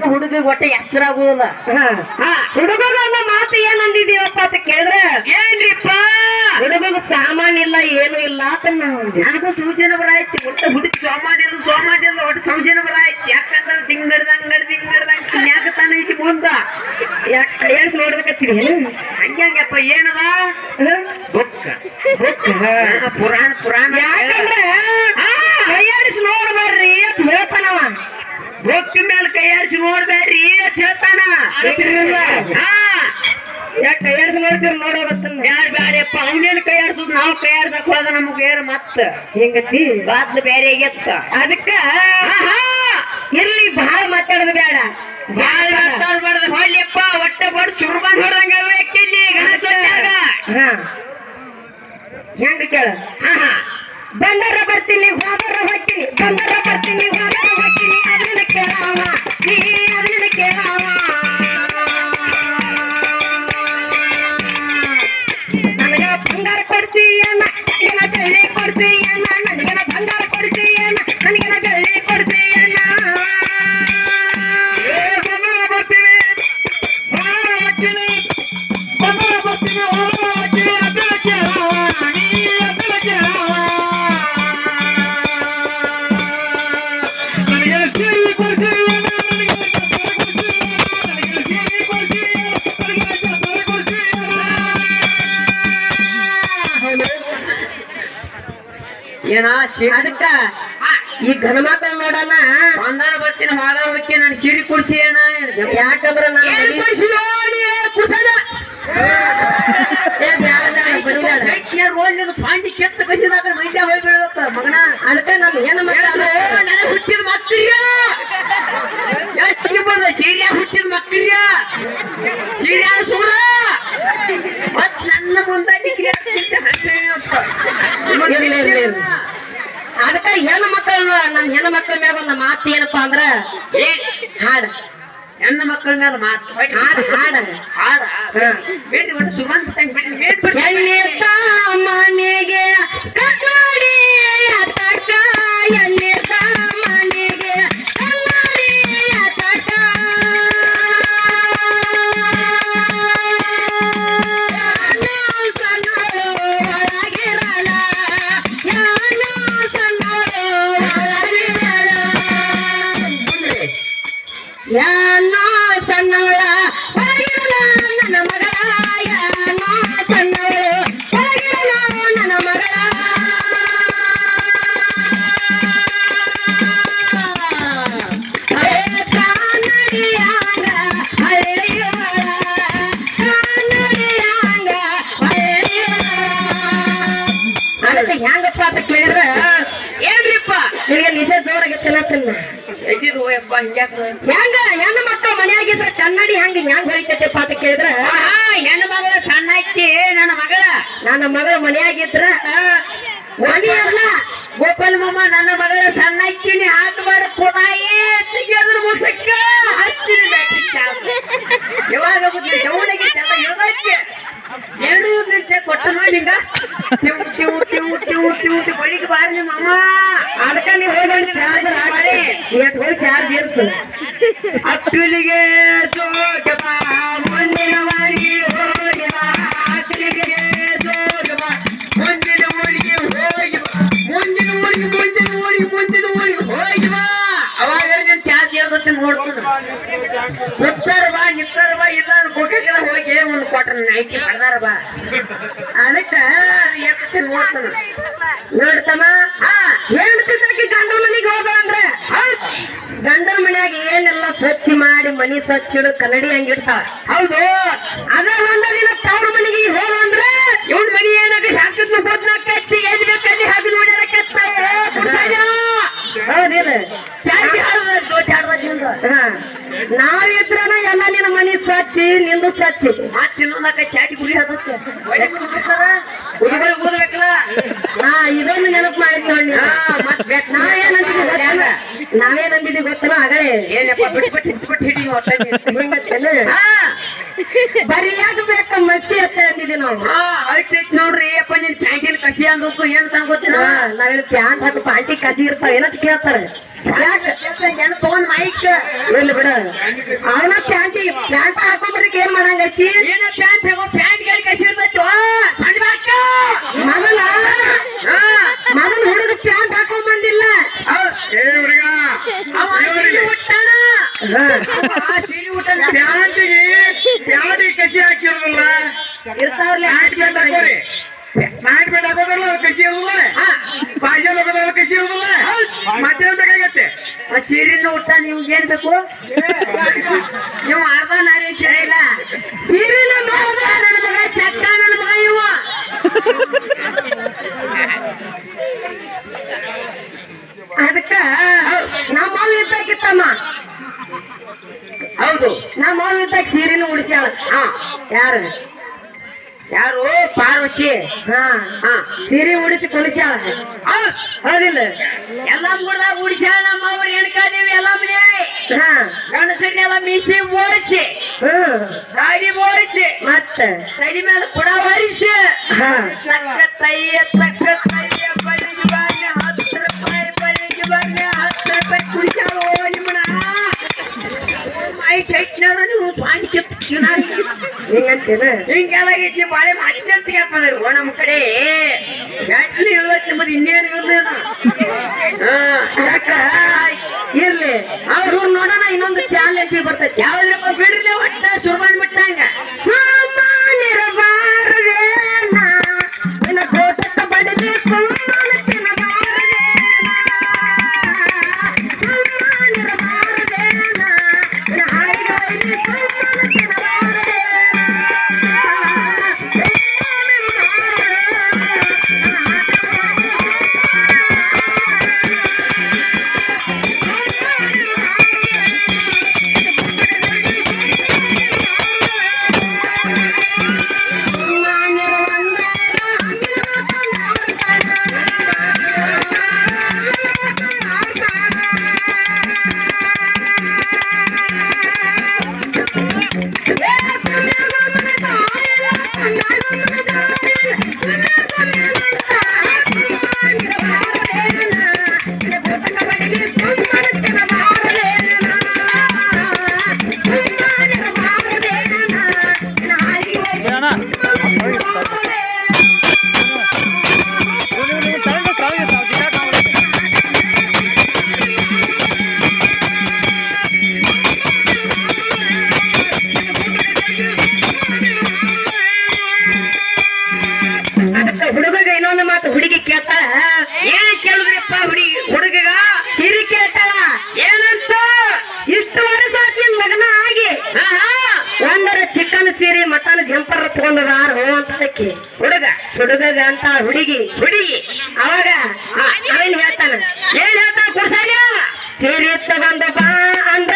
ಹುಡುಗ ಹೊಟ್ಟೆ ಎಸ್ತರ ಆಗುದಿಲ್ಲ. ಹುಡುಗಗ ಅನ್ನೋ ಮಾತು ಏನಂದಿದೀವಪ್ಪ ಅಂತ ಕೇಳಿದ್ರೆ ಏನ್ರಿಪ್ಪ ಹುಡುಗಗ ಸಾಮಾನ್ಯ ಇಲ್ಲ ಏನು ಇಲ್ಲ ಅಂತ ನಾವು ನನಗೂ ಸಂಶಯನ ಬರಾಯ್ತಿ. ಒಟ್ಟು ಹುಡುಗ ಸೋಮಾಡಿಲ್ಲ ಒಟ್ಟು ಸಂಶಯನ ಬರಾಯ್ತಿ. ಯಾಕಂದ್ರೆ ತಿಂಗಡ್ದಂಗ್ ಯಾಕತಾನ ಐತಿ ಮುಂದ ಕೈಯಾಡ್ಸಿ ನೋಡ್ಬೇಕತ್ತೀವಿ ಹಂಗ್ಯಪ್ಪ ಏನದ ಬುಕ್ ಪುರಾಣ ಯಾಕಂದ್ರೆ ಕೈಯಾಡಿಸಿ ನೋಡ್ಬಾರ್ರಿ ಅಂತ ಹೇಳ್ತಾನವ. ಬುಕ್ ಮೇಲೆ ಕೈಯಾಡಿಸಿ ನೋಡ್ಬೇಡ್ರಿ ಅಂತ ಹೇಳ್ತಾನ. ಯಾಕೆ ಕೈಯಾಡಿಸಿ ನೋಡ್ತೀರಿ ನೋಡೋಗತ್ತನ್ನ ಬ್ಯಾಡ್ಯಪ್ಪ ಅವನೇನು ಕೈಯಾಡ್ಸುದು ನಾವು ಕೈಯಾಡ್ಸಕ್ ಹೋದ ನಮ್ಗೆ ಏರ್ ಮತ್ತ ಹೆಂಗತಿ ಬಾದ್ಲು ಬೇರೆ ಆಗತ್ತ. ಅದಕ್ಕ ಇರ್ಲಿ ಬಹಳ ಮಾತಾಡೋದು ಬೇಡ ಮಾತಾಡ್ಬಾರ್ದು ಹೊಳ್ಳಿಯಪ್ಪ ಒಟ್ಟ ಬಡ್ ಸುರ್ಬಂದ್ ಹೊಡಂಗ ಹೆಂಗ ಕೇಳ ಬಂದರ ಬರ್ತೀನಿ ಹೋದರ ಹೋಗ್ತೀನಿ ಬಂದರ ಬರ್ತೀನಿ ಹೋದರ ಹೋಗ್ತೀನಿ ಅದನ್ನ ಕೇಳಾವ ನೀ ಅದನ್ನ ಕೇಳಾವ ನನಗ ಬಂಗಾರ ಕೊಡ್ಸಿ ಅಣ್ಣ ನನಗನ ಬೆಳ್ಳಿ ಕೊಡ್ಸಿ ಅಣ್ಣ ನನಗನ ಬಂಗಾರ ಕೊಡ್ಸಿ ಅಣ್ಣ ನನಗನ ಬೆಳ್ಳಿ ಕೊಡ್ಸಿ ಅಣ್ಣ ಏನ ಅದಕ್ಕ ಈ ಗಣ ಮಕ್ಕಳು ನೋಡೋಣ ಬಂದಾರ ಬರ್ತೀನಿ ಹಾಡ ಹೋಗಿ ನನ್ ಸೀರೆ ಕುಡ್ಸಿ ಏನ ಯಾಕಂದ್ರ ಸ್ವಾಂಡಿ ಕೆತ್ತ ಕಸಿದಾಗ ಮೈದ್ಯ ಹೋಗಿ ಬಿಡ್ಬೇಕ ಮಗನ. ಅದಕ್ಕ ನಮ್ ಏನ ನನಗೆ ಹುಟ್ಟಿದ ಮಕ್ಕಳ್ಯ ಸೀರ್ಯ ಹುಟ್ಟಿದ ಮಕ್ಕಳ್ಯ ಸೀರ್ಯ ಸೂರ ಮತ್ ನನ್ನ ಮುಂದೆ ಅದಕ್ಕ ಹೆಣ್ಣು ಮಕ್ಕಳು ನಮ್ ಹೆಣ್ಣು ಮಕ್ಕಳ ಮ್ಯಾಗ ಒಂದು ಮಾತು ಏನಪ್ಪಾ ಅಂದ್ರ ಹಾಡ ಹೆಣ್ಣು ಮಕ್ಕಳ ಮೇಲೆ ಮಾತು ಹಾಡ ಹಾಡ ಹಾಡ ಬೇಡ್ರಿ ಒಟ್ಟು ಸುಮಂತ ಎಣ್ಣೆ ಮನೆಗೆ ಕನ್ನಡಿ ತಕ ಎಣ್ಣೆ ಮನೆಗೆ ಕನ್ನಡಿ ತಕ ಸಣ್ಣಳು ಒಳಗಿರಲ್ಲ ಯಾನು ಸಣ್ಣಳು ಒಳಗಿರಲ್ಲ ಯಾನೋ ಸಣ್ಣಳ ಒಳಗಿರಲ್ಲ ನನ್ನ ಮಗಳ ಯಾನೋ ಸಣ್ಣವಳು ಒಳಗಿರಲ್ಲ ನನ್ನ ಮಗಳ ಕಾನಡಿಯಾಂಗ ಹಳೆಯುವಳ ಕಾನಡಿಯಾಂಗ ಹಳೆಯುವಳ ಅದಕ್ಕೆ ಹೆಂಗಪ್ಪ ಅಂತ ಕೇಳಿದ್ರ ಏನ್ರಿಪ್ಪ ನಿನಗೆ ನಿಜ ಜೋರಾಗತ್ತಲ್ಲ ಎದ್ದಿದ್ದು ಹೋಯಪ್ಪ ಹಿಂಗ್ಯಾಕ ಹೆಂಗ ಹೆಣ್ಣು ಮಕ್ಕಳು ಮನೆಯಾಗಿದ್ರ ಕನ್ನಡಿ ಹಂಗ ಹೆಂಗ್ ಹೊಳಿತೈತೆಪ್ಪ ಅಂತ ಕೇಳಿದ್ರ ಹೆಣ್ಣು ಮಗಳ ಸಣ್ಣ ಅಕ್ಕಿ ನನ್ನ ಮಗಳು ಮನೆಯಾಗಿದ್ರ ಮನಿ ಅಲ್ಲ ಗೋಪಾಲ ಮಾಮ ನನ್ನ ಮಗಳ ಸಣ್ಣ ಅಕ್ಕಿನಿ ಹಾಕಬೇಡ ಕೊಡಾಯಿ ತೆಗಿಯೋದ್ರ ಮುಸಕ್ಕ ಹಚ್ಚಿರಿ ಬ್ಯಾಟ್ರಿ ಚಾರ್ಜ್ ಯಾವಾಗ ಜವಣಿಗೆ ಎರಡು ನಿಂತೆ ಕೊಟ್ಟು ನೋಡಿ ಹಿಂಗ ಬಳಿಗೆ ಬಾರಿ ಮಾಮ ಅದಕ್ಕ ನೀವು ಹೋಗಿ ಚಾರ್ಜರ್ ಹಾಕಿ ಹೋಗಿ ಚಾರ್ಜ್ ಏರ್ಸು ಅಕ್ಕಲಿಗೆ ಜೋಗ ಬಾ ಮುಂದಿನ ವಾರಿಗೆ ಹೋಗಿ ಬಾ ಅಕ್ಕಲಿಗೆ ಜೋಗ ಬಾ ಮುಂದಿನ ಊರಿಗೆ ಹೋಗಿ ಬಾ ಮುಂದಿನ ಊರಿಗೆ ಹೋಗಿ ಬಾ ಅವಾಗ ನೀನ್ ಚಾರ್ಜ್ ಏರ್ದತ್ತೆ ನೋಡ್ತೀನಿ ಉತ್ತರ ಬಾ ನಿತ್ತರ ಬಾ ಇಲ್ಲ ಗೋಕಾಗೆಲ್ಲ ಹೋಗಿ ಒಂದು ಕೊಟ್ಟ ನೈಕಿ ಪಡ್ದಾರ ಬಾ ಅದಕ್ಕ ಏರ್ತತೆ ನೋಡ್ತಾನ ನೋಡ್ತಮ್ಮ ಹೇಳ್ತಿದ್ದಕ್ಕೆ ಗಂಡನ ಮನೆಗೆ ಹೋಗ ಅಂದ್ರೆ ಗಂಡನ ಮನ್ಯಾಗ ಏನೆಲ್ಲ ಸ್ವಚ್ಛ ಮಾಡಿ ಮನಿ ಸ್ವಚ್ಛ ಇಡು ಕನ್ನಡಿ ಹಂಗಿರ್ತಾವ ಹೌದು ಅದ ಒಂದ ದಿನ ತವ್ರ ಮನೆಗೆ ಹೋಗ ಅಂದ್ರೆ ಇವನ್ ಮನಿ ಏನಾಗ ಹಾಕಿದ್ನು ಬೋದ್ನ ಕತ್ತಿ ಎದ್ ಬೇಕಲ್ಲಿ ಹಾಕಿ ನೋಡ್ಯಾರ ಕತ್ತ ಹೌದಿಲ್ಲ ಚಾರ್ಜ್ ಹಾಡ್ದ ಜೋತಿ ಹಾಡ್ದ ನಾವಿದ್ರನ ಎಲ್ಲ ನಿನ್ನ ಮನಿ ಸ್ವಚ್ಛ ನಿಂದು ಸ್ವಚ್ಛ ಮತ್ ಇನ್ನೊಂದಕ್ಕ ಚಾಟಿ ಗುರಿ ಹದಕ್ಕೆ ಓದಬೇಕಲ್ಲ ಇದೊಂದು ನೆನಪು ಮಾಡಿದ್ ನೋಡಿ ನಾವೇನಂದಿದ್ವಿ ಗೊತ್ತಲ್ಲ ಆಗಲೇ ಏನಪ್ಪ ಬಿಟ್ಟು ಹಿಡಿ ಹೆಂಗತ್ತೇನು ಬರಿಯಾಗಬೇಕ ಮಸಿ ಅಂತ ಅಂದಿದ್ವಿ ನಾವು ಐತಿ ನೋಡ್ರಿ ಅಪ್ಪ ನಿನ್ ಪ್ಯಾಂಟಿನ ಕಸಿ ಅಂದಕ್ಕೂ ಏನ್ ತನ್ ಗೊತ್ತಿಲ್ಲ ನಾವೇನು ಪ್ಯಾಂಟ್ ಹಾಕ ಪ್ಯಾಂಟಿ ಕಸಿ ಇರ್ತಾವ ಏನಂತ ಕೇಳ್ತಾರೆ ಯಾಕೆ ಜನ ತಗೊಂಡ್ ಮೈಕ್ ಇರ್ಲಿ ಬಿಡ ಅವನ ಪ್ಯಾಂಟ್ ಹಾಕೊಂಡ್ಬರ್ಲಿಕ್ಕೆ ಏನ್ ಮಾಡಂಗೈತಿ ಏನ ಪ್ಯಾಂಟ್ ತಗೋ ಪ್ಯಾಂಟ್ ಗಾಡಿ ಕಸಿರ್ತೈತಿ ಸಣ್ಣ ಬಾಕ ಮೊದಲ ಹುಡುಗ ಪ್ಯಾಂಟ್ ಹಾಕೊಂಡ್ ಬಂದಿಲ್ಲ ಅವ ಸೀರೆ ಉಟ್ಟಾನ ಸೀರೆ ಉಟ್ಟಾನ ಪ್ಯಾಂಟಿಗೆ ಕಸಿ ಹಾಕಿರೋದಿಲ್ಲ ಇರ್ತಾವ್ರಲ್ಲ ಪ್ಯಾಂಟ್ ಪ್ಯಾಂಟ್ ಹಾಕೋದ್ರಲ್ಲ ಅದು ಕಸಿ ಇರೋದಿಲ್ಲ ಬಾಜಲ್ ಹೋಗೋದ್ರಲ್ಲ ಕಸಿ ಇರೋದಿಲ್ಲ ಮತ್ತೇನ್ ಬೇಕಾಗತ್ತೆ ಆ ಸೀರೆನ ಉಟ್ಟ ನಿಮ್ಗೆ ಏನ್ ಬೇಕು ನೀವು ಅರ್ಧ ನಾರೇಶ ಇಲ್ಲ ಸೀರಿನ ಮಗ ನನ್ನ ಮಗ ಚಕ್ಕ ನನ್ನ ಮಗ ಇವ ಅದಕ್ಕ ನಮ್ಮ ಮಾವ ಇದ್ದಾಗಿತ್ತಮ್ಮ ಹೌದು ನಮ್ಮ ಮಾವ ಇದ್ದಾಗ ಸೀರಿನ ಉಡಿಸ್ಯಾಳ ಯಾರು ಪಾರ್ವತಿ ಹಾ ಸೀರೆ ಉಡಿಸಿ ಕುಣಿಸ್ಯಾಳ ಹೌದಿಲ್ಲ ಎಲ್ಲ ಮುಡ್ದಾಗ ಉಡಿಸ್ಯಾಳ ನಮ್ಮ ಅವ್ರ ಹೆಣ್ಕಾದೇವಿ ಎಲ್ಲ ದೇವಿ ಹಾ ಗಂಡಸರಿನೆಲ್ಲ ಮೀಸಿ ಓಡಿಸಿ ಗಾಡಿ ಓಡಿಸಿ ಮತ್ತ ತಲೆ ಮೇಲೆ ಪುಡ ಹೊರಿಸಿ ಹಾ ತಕ್ಕ ತಯ್ಯ ಬಳಿಗೆ ಬರ್ಲಿ 10 ರೂಪಾಯಿ ಬಳಿಗೆ ಬರ್ಲಿ 10 ರೂಪಾಯಿ ಕುಡಿಸ್ಯಾಳ ನಿಮ್ಮನ ಮೈ ಚೈಟ್ನಾರ ನೀವು ಸ್ವಾಮಿ ಕಿತ್ತು ಹಿಂಗಂತೇನ ಹಿಂಗೆಲ್ಲ ಐತಿ ಬಾಳೆ ಮತ್ತೆ ಅಂತ ಕೇಳ್ಪದ್ರಿ ನಮ್ಮ ಕಡೆ ಎಟ್ಲಿ ಇಳ್ವತ್ ನಿಮ್ಮದು ಇನ್ನೇನು ಇರ್ಲಿಲ್ಲ ಯಾಕ ಇರ್ಲಿ ಇವ್ರು ನೋಡೋಣ ಇನ್ನೊಂದು ಚಾಲೆಂಜ್ ಬರ್ತೈತಿ ಯಾವ್ದ್ರಪ್ಪ ಬಿಡ್ರಿ ಒಟ್ಟ ಸುರ್ಬಾನ್ ಬಿಟ್ಟಂಗ ಸಾಮಾನ್ಯರಬಾರದೇನ ನಿನ್ನ ಕೋಟದ ಬಡಲಿ ಸುಮ್ಮನ ತಿನ್ನಬಾರದೇನ ಸಾಮಾನ್ಯರಬಾರದೇನ ನಿನ್ನ ಹಾಡಿಗೆ ಒಯ್ಲಿ ಸುಮ್ಮನ ತಿನ್ನಬಾರದೇನ ಹುಡುಗಗ ಇನ್ನೊಂದು ಮಾತು ಹುಡುಗಿ ಕೇಳ್ತಾಳ ಏನ್ ಕೇಳಿದ್ರಿಪ್ಪ ಹುಡುಗಗ ಸಿರಿ ಕೇಳ್ತಾಳ ಏನಂತ ಇಷ್ಟು ವರ್ಷ ಆಚಿನ ಲಗ್ನ ಆಗಿ ಒಂದರ ಚಿಕನ್ ಸೀರೆ ಮಟನ್ ಜಂಪರ್ ತಗೊಂಡದಾರು ಅಂತದಕ್ಕೆ ಹುಡುಗಗ ಅಂತ ಹುಡುಗಿ ಅವಾಗ ಅವೇನ್ ಹೇಳ್ತಾನ ಏನ್ ಹೇಳ್ತಾ ಕುಡ್ಸಾಗ ಸೀರೆ ತಗೊಂಡು ಬಾ ಅಂದ್ರ